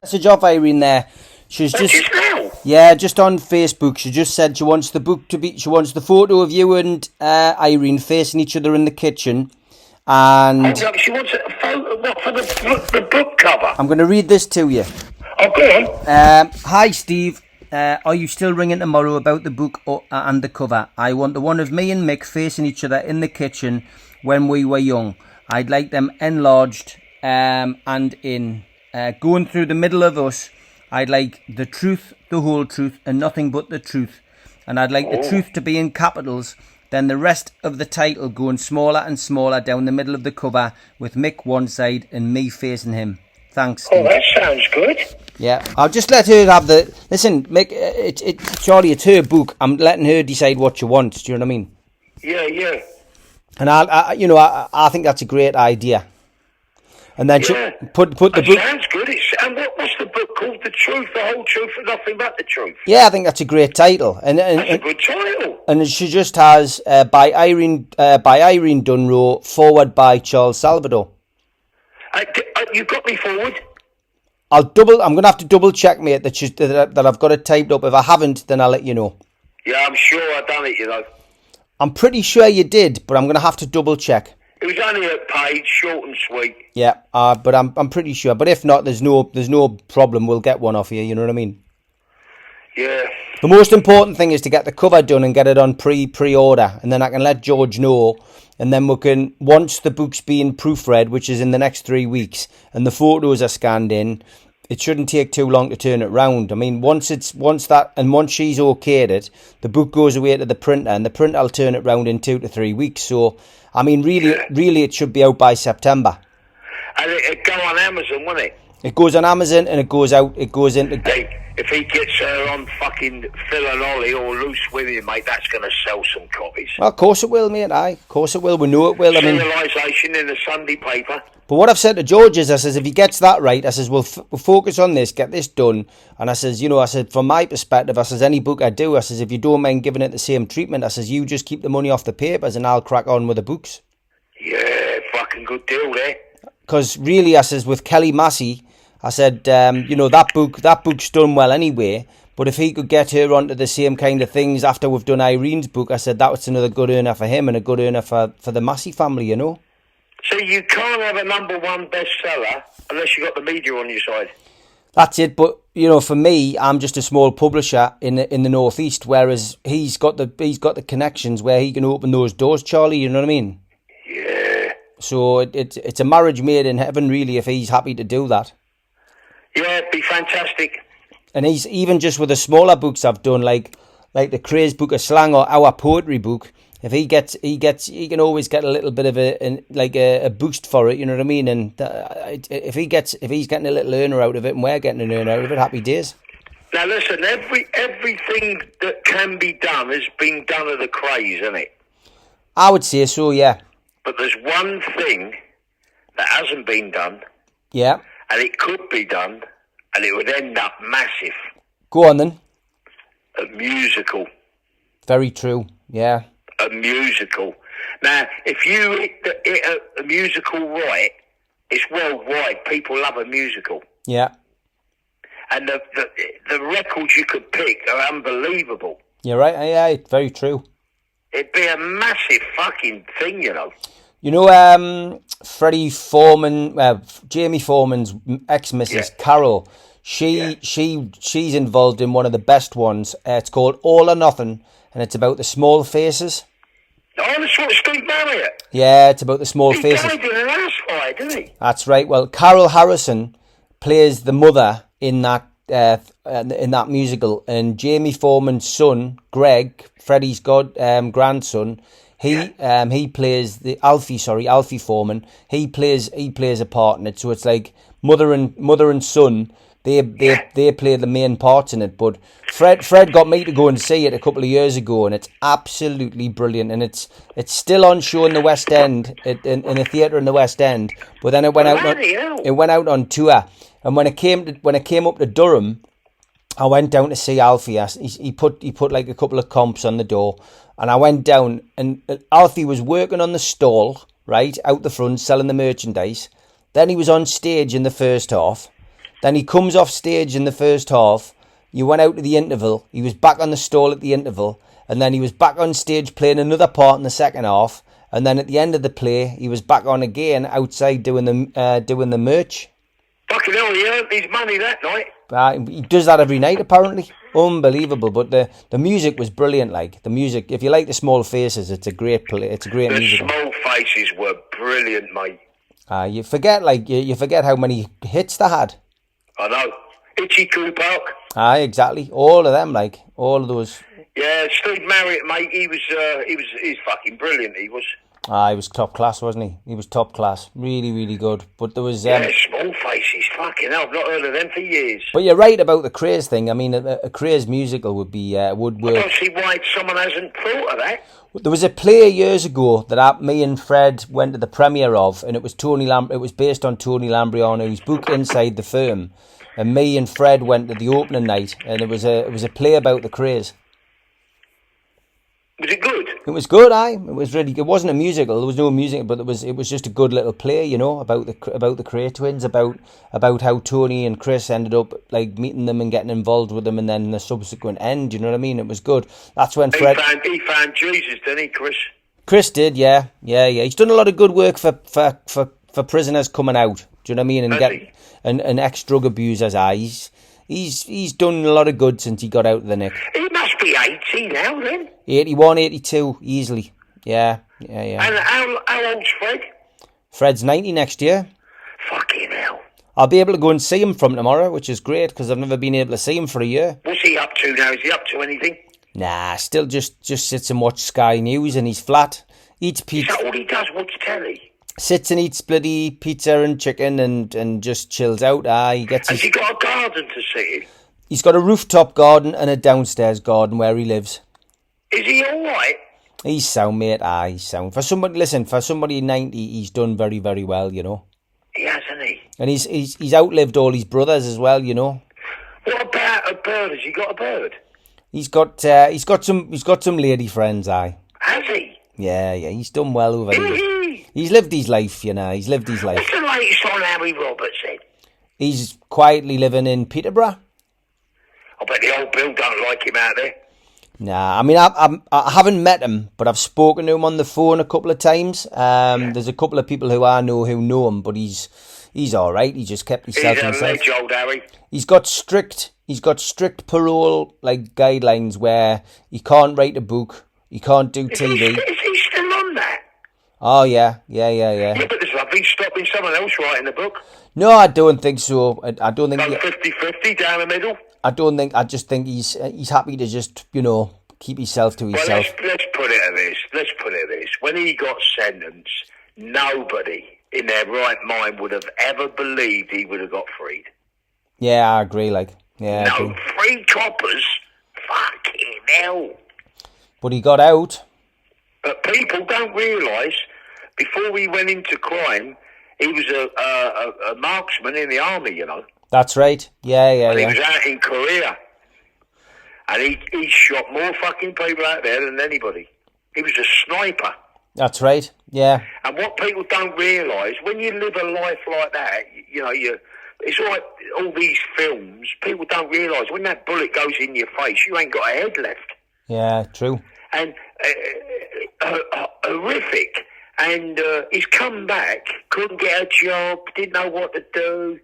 Message off Irene there. She's just now. Yeah, just on Facebook. She just said she wants the book to be. She wants the photo of you and Irene facing each other in the kitchen, and she wants a photo for the book cover. I'm going to read this to you. Oh, go on. Hi, Steve. Are you still ringing tomorrow about the book and the cover? I want the one of me and Mick facing each other in the kitchen when we were young. I'd like them enlarged and in. Going through the middle of us, I'd like the truth, the whole truth, and nothing but the truth. And I'd like the truth to be in capitals, then the rest of the title going smaller and smaller down the middle of the cover with Mick one side and me facing him. Thanks, Steve. Oh, that sounds good. Yeah, I'll just let her have the... Listen, Mick, Charlie, it's her book. I'm letting her decide what she wants, do you know what I mean? Yeah. And I think that's a great idea. And then put the book... Sounds good. And what's the book called? The Truth, the Whole Truth, and Nothing But the Truth. Yeah, I think that's a great title. That's a good title. And she just has by Irene Dunro, forward by Charles Salvador. You got me forward. I'm going to have to double check, mate, that I've got it typed up. If I haven't, then I'll let you know. Yeah, I'm sure I done it. I'm pretty sure you did, but I'm going to have to double check. It was only a page, short and sweet. Yeah, but I'm pretty sure. But if not, there's no problem. We'll get one off you. You know what I mean? Yeah. The most important thing is to get the cover done and get it on pre-order, and then I can let George know, and then we can, once the book's being proofread, which is in the next 3 weeks, and the photos are scanned in, it shouldn't take too long to turn it round. I mean, once she's okayed it, the book goes away to the printer, and the printer will turn it round in 2 to 3 weeks. So, I mean, really, it should be out by September. And it'd go on Amazon, wouldn't it? It goes on Amazon, and it goes into... Hey, if he gets her on fucking Phil and Ollie or Loose Women, mate, that's going to sell some copies. Well, of course it will, mate. Of course it will. We know it will. Serialisation in the Sunday paper. But what I've said to George is, I says, if he gets that right, I says, we'll focus on this, get this done. And I says, from my perspective, I says, any book I do, I says, if you don't mind giving it the same treatment, I says, you just keep the money off the papers and I'll crack on with the books. Yeah, fucking good deal there. Because really, I says, with Kelly Massey, I said, that book's done well anyway. But if he could get her onto the same kind of things after we've done Irene's book, I said, that was another good earner for him and a good earner for the Massey family, you know. So you can't have a number one bestseller unless you got the media on your side. That's it. But for me, I'm just a small publisher in the northeast, whereas he's got the connections where he can open those doors, Charlie. You know what I mean? Yeah. So it's a marriage made in heaven, really, if he's happy to do that. Yeah, it'd be fantastic. And he's even just with the smaller books I've done, like the Craze Book of Slang or our poetry book. If he can always get a little bit of a boost for it, you know what I mean? And if he's getting a little earner out of it, and we're getting an earner out of it, happy days. Now listen, everything that can be done has been done at the Craze, isn't it? I would say so, yeah. But there's one thing that hasn't been done. Yeah. And it could be done, and it would end up massive. Go on then. A musical. Very true, yeah. A musical. Now, if you hit a musical right, it's worldwide. People love a musical. Yeah. And the records you could pick are unbelievable. You're right, yeah, it's very true. It'd be a massive fucking thing, Freddie Foreman, Jamie Foreman's ex-missus, Carol, she's involved in one of the best ones. It's called All or Nothing, and it's about the small faces. Oh, that's what Steve Marriott. Yeah, it's about the small faces. He died in an ass fight, didn't he? That's right. Well, Carol Harrison plays the mother in that musical, and Jamie Foreman's son, Greg, Freddie's grandson, he plays Alfie Foreman. He plays a part in it. So it's like mother and son. They play the main parts in it. But Fred got me to go and see it a couple of years ago, and it's absolutely brilliant. And it's still on show in the West End, in a theatre in the West End. But then it went out on tour. And when it came up to Durham, I went down to see Alfie. He put like a couple of comps on the door, and I went down, and Alfie was working on the stall right out the front, selling the merchandise. Then he was on stage in the first half. Then he comes off stage in the first half. You went out to the interval. He was back on the stall at the interval. And then he was back on stage playing another part in the second half. And then at the end of the play, he was back on again outside doing the merch. Fucking hell, he earned his money that night. He does that every night, apparently. Unbelievable. But the music was brilliant. Like the music, if you like the Small Faces, it's a great play. It's a great music. The Small Faces were brilliant, mate. You forget, you forget how many hits they had. I know. Itchy Cool Park. Exactly. All of them, all of those. Yeah, Steve Marriott, mate. He's fucking brilliant. He was. He was top class, wasn't he? He was top class. Really, really good. But there was... Small Faces. Fucking hell, I've not heard of them for years. But you're right about the Craze thing. I mean, a Craze musical would be... would work. I don't see why someone hasn't thought of that. There was a play years ago that me and Fred went to the premiere of, and it was it was based on Tony Lambriano. He was booked inside the firm, and me and Fred went to the opening night, and it was a play about the Craze. Was it good? It was good, aye. It was really. It wasn't a musical. There was no music, but it was just a good little play, about the Cray twins, about how Tony and Chris ended up meeting them and getting involved with them, and then the subsequent end. You know what I mean? It was good. That's when Fred. He found Jesus, didn't he, Chris? Chris did, yeah. He's done a lot of good work for prisoners coming out. Do you know what I mean? And ex-drug abusers. He's done a lot of good since he got out of the nick. He must be 80 now, then. 81, 82, easily. Yeah. And how old's Fred? Fred's 90 next year. Fucking hell. I'll be able to go and see him from tomorrow, which is great, because I've never been able to see him for a year. What's he up to now? Is he up to anything? Nah, still just sits and watches Sky News in his flat. Eats pizza. Is that all he does? Watch telly? Sits and eats bloody pizza and chicken and just chills out. Has he got a garden to sit in? He's got a rooftop garden and a downstairs garden where he lives. Is he all right? He's sound, mate. He's sound. For somebody 90, he's done very, very well, He has, hasn't he? And he's outlived all his brothers as well, What about a bird? Has he got a bird? He's got some lady friends, Has he? Yeah, he's done well over here. He's lived his life, He's lived his life. What's the latest on Harry Roberts, then? He's quietly living in Peterborough. I bet the old Bill don't like him out there. Nah, I mean, I haven't met him, but I've spoken to him on the phone a couple of times. There's a couple of people who I know who know him, but he's all right. He just kept himself to himself. He's a ledge, old Harry. He's got strict parole guidelines where he can't write a book, he can't do TV. Is he still on that? Oh yeah. Yeah, but there's nothing stopping someone else writing a book. No, I don't think so. I don't think. 50-50 down the middle. I just think he's happy to just, keep himself to himself. Well, let's put it at this. When he got sentenced, nobody in their right mind would have ever believed he would have got freed. Yeah, I agree, Yeah. No, 3 coppers? Fucking hell. But he got out. But people don't realise, before he went into crime, he was a marksman in the army, That's right. Yeah. He was out in Korea. And he shot more fucking people out there than anybody. He was a sniper. That's right. Yeah. And what people don't realise, when you live a life like that, it's like all these films, people don't realise when that bullet goes in your face, you ain't got a head left. Yeah, true. And horrific. And he's come back, couldn't get a job, didn't know what to do.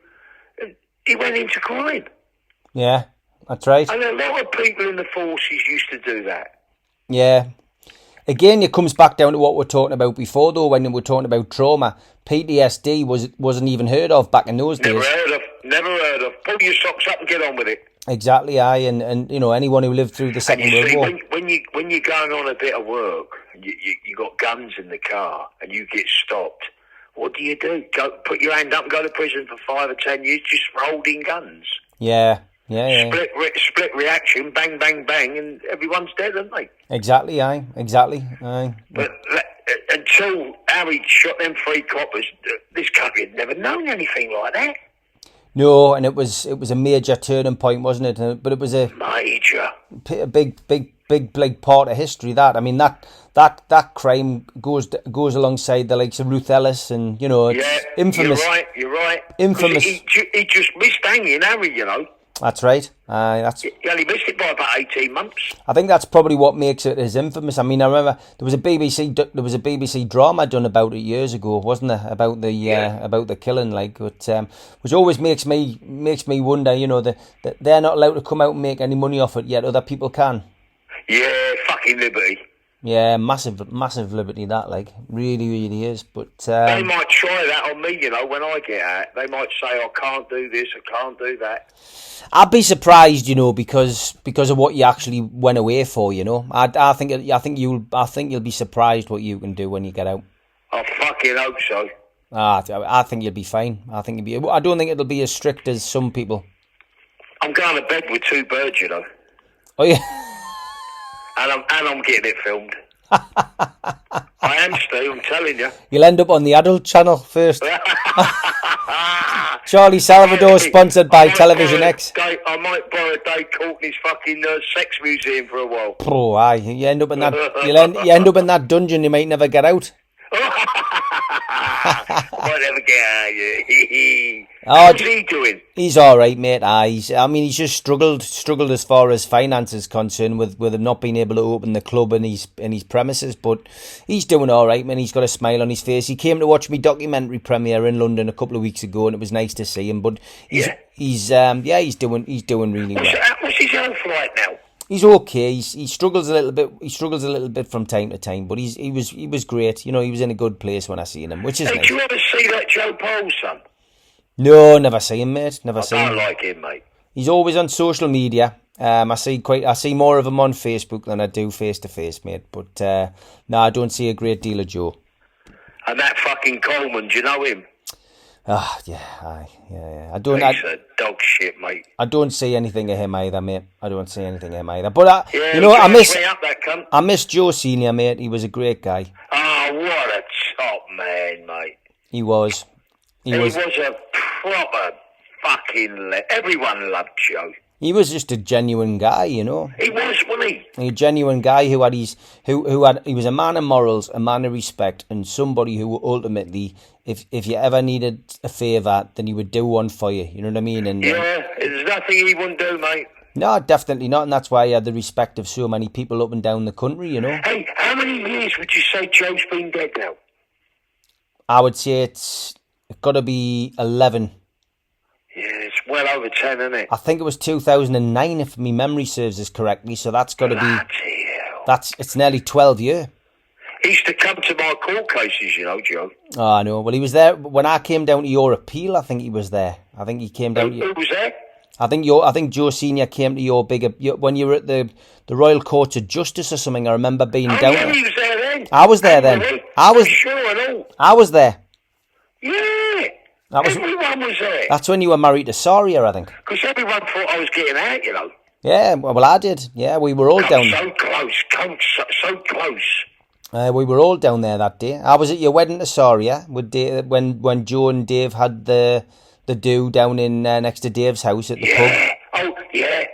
He went into crime. Yeah, that's right. And a lot of people in the forces used to do that. Yeah. Again, it comes back down to what we were talking about before, though, when we were talking about trauma. PTSD wasn't even heard of back in those days. Never heard of. Pull your socks up and get on with it. Exactly, aye, and anyone who lived through the Second World War. When you're going on a bit of work, and you got guns in the car, and you get stopped, what do? Go put your hand up and go to prison for 5 or 10 years just for holding guns. Yeah. Split reaction, bang, bang, bang, and everyone's dead, aren't they? Exactly, aye. But until Harry shot them 3 coppers, this country had never known anything like that. No, and it was a major turning point, wasn't it? But it was a major, big big part of history. That I mean that crime goes alongside the likes of Ruth Ellis, and you know it's infamous. You're right. Infamous. He just missed hanging, Harry. You know. That's right. He only missed it by about 18 months. I think that's probably what makes it as infamous. I mean, I remember there was a BBC drama done about it years ago, wasn't there? About the killing, like, which always makes me wonder. You know, that they're not allowed to come out and make any money off it, yet other people can. Yeah, fucking liberty. Yeah, massive liberty that, like, really is. But they might try that on me, you know, when I get out. They might say, I can't do this, I can't do that. I'd be surprised, you know, because of what you actually went away for, you know. I think you'll be surprised what you can do when you get out. I fucking hope so. I think you'll be fine. I don't think it'll be as strict as some people. I'm going to bed with 2 birds, you know. Oh yeah. And I'm getting it filmed. I am, Steve, I'm telling you. You'll end up on the adult channel first. Charlie Salvador, sponsored by Television X. I might borrow Dave Courtney's fucking sex museum for a while. Oh, aye. You end up in that. You end up in that dungeon. You might never get out. Might never get out. How's he doing? He's all right, mate. He's just struggled as far as finance is concerned with him not being able to open the club in his premises. But he's doing all right, man. He's got a smile on his face. He came to watch me documentary premiere in London a couple of weeks ago, and it was nice to see him. But he's doing really well. What's his health like now? He's okay. He struggles a little bit. He struggles a little bit from time to time, but he was great. You know, he was in a good place when I seen him, which is nice. Did you ever see that Joe Poll's son? No, never see him, mate. Never see him. I don't like him, mate. He's always on social media. I see more of him on Facebook than I do face to face, mate. But no, I don't see a great deal of Joe. And that fucking Coleman, do you know him? Yeah. He's a dog shit, mate. I don't see anything of him either, mate. I don't see anything of him either. But I miss Joe Senior, mate. He was a great guy. Oh, what a top man, mate. He was. He was a proper fucking. Everyone loved Joe. He was just a genuine guy, you know. He was, wasn't he? A genuine guy he was a man of morals, a man of respect, and somebody who ultimately, if you ever needed a favour, then he would do one for you. You know what I mean? And there's nothing he wouldn't do, mate. No, definitely not, and that's why he had the respect of so many people up and down the country, you know. Hey, how many years would you say Joe's been dead now? I would say it's got to be 11. Yeah, it's well over 10, isn't it? I think it was 2009, if my memory serves us correctly. So that's got to be. It's nearly 12 years. He used to come to my court cases, you know, Joe. Oh, I know. Well, he was there when I came down to your appeal. I think he was there. I think he came down. Who was there? I think Joe Senior came to your when you were at the Royal Courts of Justice or something. I remember being down there. He was there then. I was there then. I was there. Yeah. Everyone was there. That's when you were married to Saria, I think. Because everyone thought I was getting out, you know. Yeah, well, I did. Yeah, we were all down there. So close, so close. We were all down there that day. I was at your wedding to Saria with Dave, when Joe and Dave had the do down in next to Dave's house at the pub. Oh, yeah.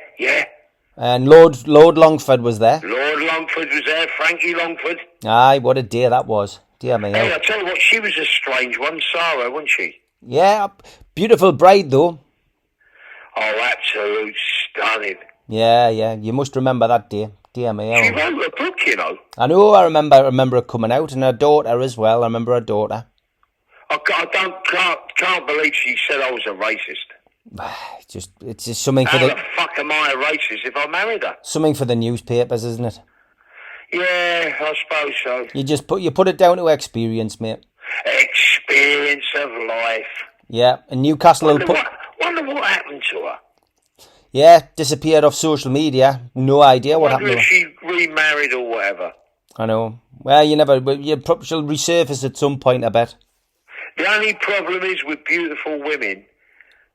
And Lord Longford was there. Lord Longford was there, Frankie Longford. Aye, what a day that was. Dear me. Hey, I tell you what, she was a strange one, Sarah, wasn't she? Yeah, beautiful bride though. Oh, absolute stunning. Yeah, you must remember that day. Dear me. She wrote a book, you know. I know, I remember her coming out, and her daughter as well. I remember her daughter. I can't believe she said I was a racist. It's just something for How the fuck am I a racist if I married her? Something for the newspapers, isn't it? Yeah, I suppose so. You put it down to experience, mate. Experience of life. Yeah, and Newcastle wonder what happened to her. Yeah, disappeared off social media. No idea what happened to her. If she remarried or whatever. I know. Well, she'll resurface at some point, I bet. The only problem is with beautiful women,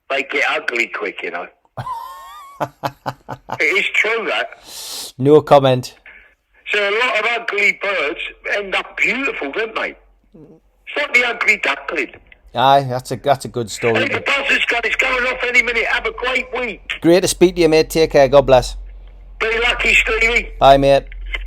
they get ugly quick, you know. It is true, that. No comment. So a lot of ugly birds end up beautiful, don't they? It's like the ugly duckling. Aye, that's a good story. Hey, the buzzer's got it's going off any minute. Have a great week. Great to speak to you, mate. Take care. God bless. Be lucky, Stevie. Bye, mate.